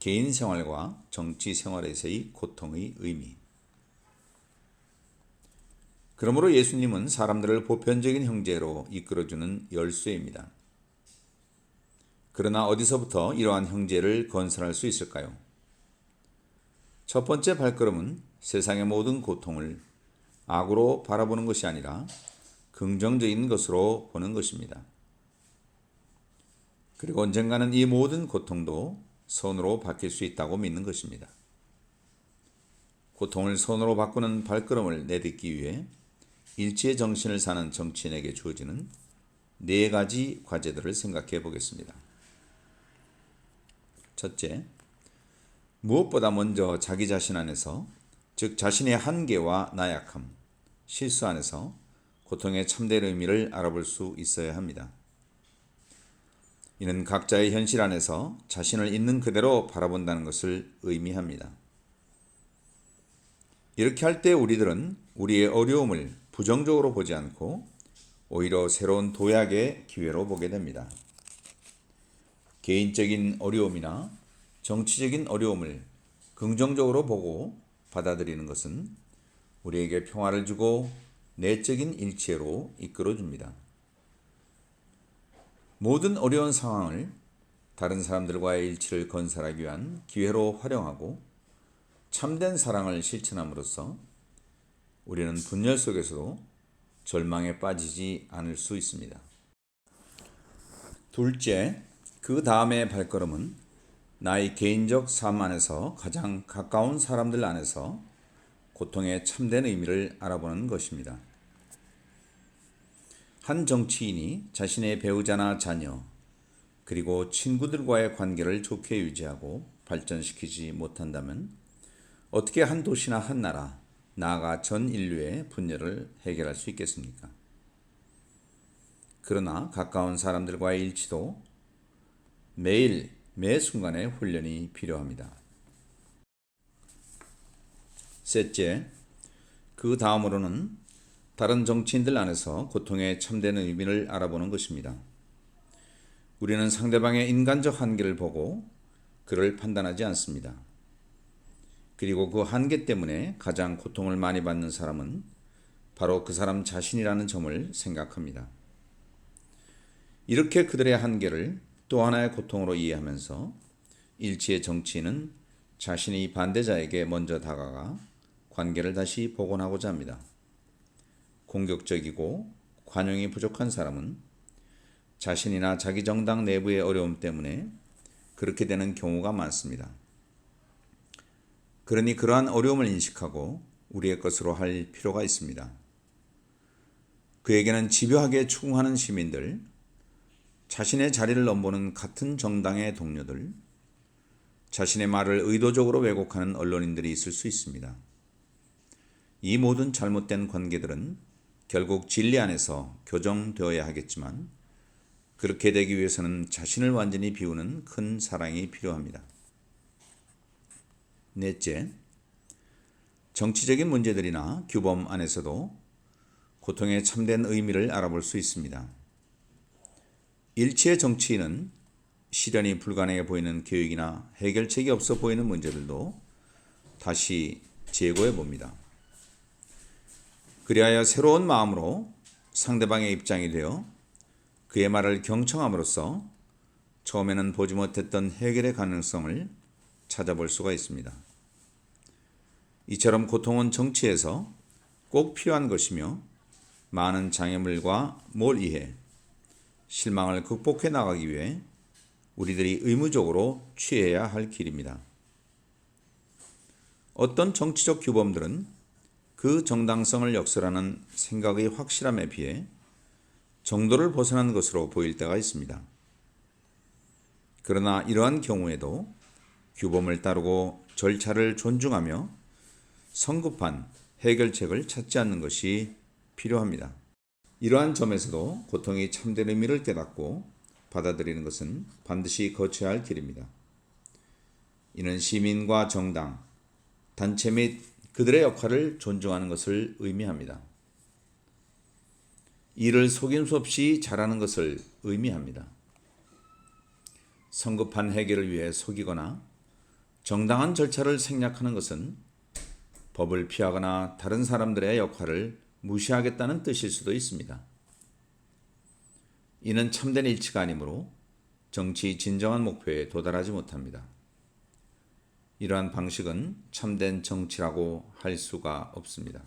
개인 생활과 정치 생활에서의 고통의 의미. 그러므로 예수님은 사람들을 보편적인 형제로 이끌어주는 열쇠입니다. 그러나 어디서부터 이러한 형제를 건설할 수 있을까요? 첫 번째 발걸음은 세상의 모든 고통을 악으로 바라보는 것이 아니라 긍정적인 것으로 보는 것입니다. 그리고 언젠가는 이 모든 고통도 선으로 바뀔 수 있다고 믿는 것입니다. 고통을 선으로 바꾸는 발걸음을 내딛기 위해 일치의 정신을 사는 정치인에게 주어지는 4가지 과제들을 생각해 보겠습니다. 첫째, 무엇보다 먼저 자기 자신 안에서, 즉 자신의 한계와 나약함, 실수 안에서 고통의 참된 의미를 알아볼 수 있어야 합니다. 이는 각자의 현실 안에서 자신을 있는 그대로 바라본다는 것을 의미합니다. 이렇게 할 때 우리들은 우리의 어려움을 부정적으로 보지 않고 오히려 새로운 도약의 기회로 보게 됩니다. 개인적인 어려움이나 정치적인 어려움을 긍정적으로 보고 받아들이는 것은 우리에게 평화를 주고 내적인 일치로 이끌어줍니다. 모든 어려운 상황을 다른 사람들과의 일치를 건설하기 위한 기회로 활용하고 참된 사랑을 실천함으로써 우리는 분열 속에서도 절망에 빠지지 않을 수 있습니다. 둘째, 그 다음의 발걸음은 나의 개인적 삶 안에서 가장 가까운 사람들 안에서 고통의 참된 의미를 알아보는 것입니다. 한 정치인이 자신의 배우자나 자녀, 그리고 친구들과의 관계를 좋게 유지하고 발전시키지 못한다면 어떻게 한 도시나 한 나라, 나아가 전 인류의 분열을 해결할 수 있겠습니까? 그러나 가까운 사람들과의 일치도 매일 매 순간의 훈련이 필요합니다. 셋째, 그 다음으로는 다른 정치인들 안에서 고통의 참된 의미를 알아보는 것입니다. 우리는 상대방의 인간적 한계를 보고 그를 판단하지 않습니다. 그리고 그 한계 때문에 가장 고통을 많이 받는 사람은 바로 그 사람 자신이라는 점을 생각합니다. 이렇게 그들의 한계를 또 하나의 고통으로 이해하면서 일치의 정치인은 자신이 반대자에게 먼저 다가가 관계를 다시 복원하고자 합니다. 공격적이고 관용이 부족한 사람은 자신이나 자기 정당 내부의 어려움 때문에 그렇게 되는 경우가 많습니다. 그러니 그러한 어려움을 인식하고 우리의 것으로 할 필요가 있습니다. 그에게는 집요하게 추궁하는 시민들, 자신의 자리를 넘보는 같은 정당의 동료들, 자신의 말을 의도적으로 왜곡하는 언론인들이 있을 수 있습니다. 이 모든 잘못된 관계들은 결국 진리 안에서 교정되어야 하겠지만 그렇게 되기 위해서는 자신을 완전히 비우는 큰 사랑이 필요합니다. 넷째, 정치적인 문제들이나 규범 안에서도 고통의 참된 의미를 알아볼 수 있습니다. 일치의 정치인은 실현이 불가능해 보이는 계획이나 해결책이 없어 보이는 문제들도 다시 재고해 봅니다. 그리하여 새로운 마음으로 상대방의 입장이 되어 그의 말을 경청함으로써 처음에는 보지 못했던 해결의 가능성을 찾아볼 수가 있습니다. 이처럼 고통은 정치에서 꼭 필요한 것이며 많은 장애물과 몰이해 실망을 극복해 나가기 위해 우리들이 의무적으로 취해야 할 길입니다. 어떤 정치적 규범들은 그 정당성을 역설하는 생각의 확실함에 비해 정도를 벗어난 것으로 보일 때가 있습니다. 그러나 이러한 경우에도 규범을 따르고 절차를 존중하며 성급한 해결책을 찾지 않는 것이 필요합니다. 이러한 점에서도 고통이 참된 의미를 깨닫고 받아들이는 것은 반드시 거쳐야 할 길입니다. 이는 시민과 정당, 단체 및 그들의 역할을 존중하는 것을 의미합니다. 일을 속임수 없이 잘하는 것을 의미합니다. 성급한 해결을 위해 속이거나 정당한 절차를 생략하는 것은 법을 피하거나 다른 사람들의 역할을 무시하겠다는 뜻일 수도 있습니다. 이는 참된 일치가 아니므로 정치의 진정한 목표에 도달하지 못합니다. 이러한 방식은 참된 정치라고 할 수가 없습니다.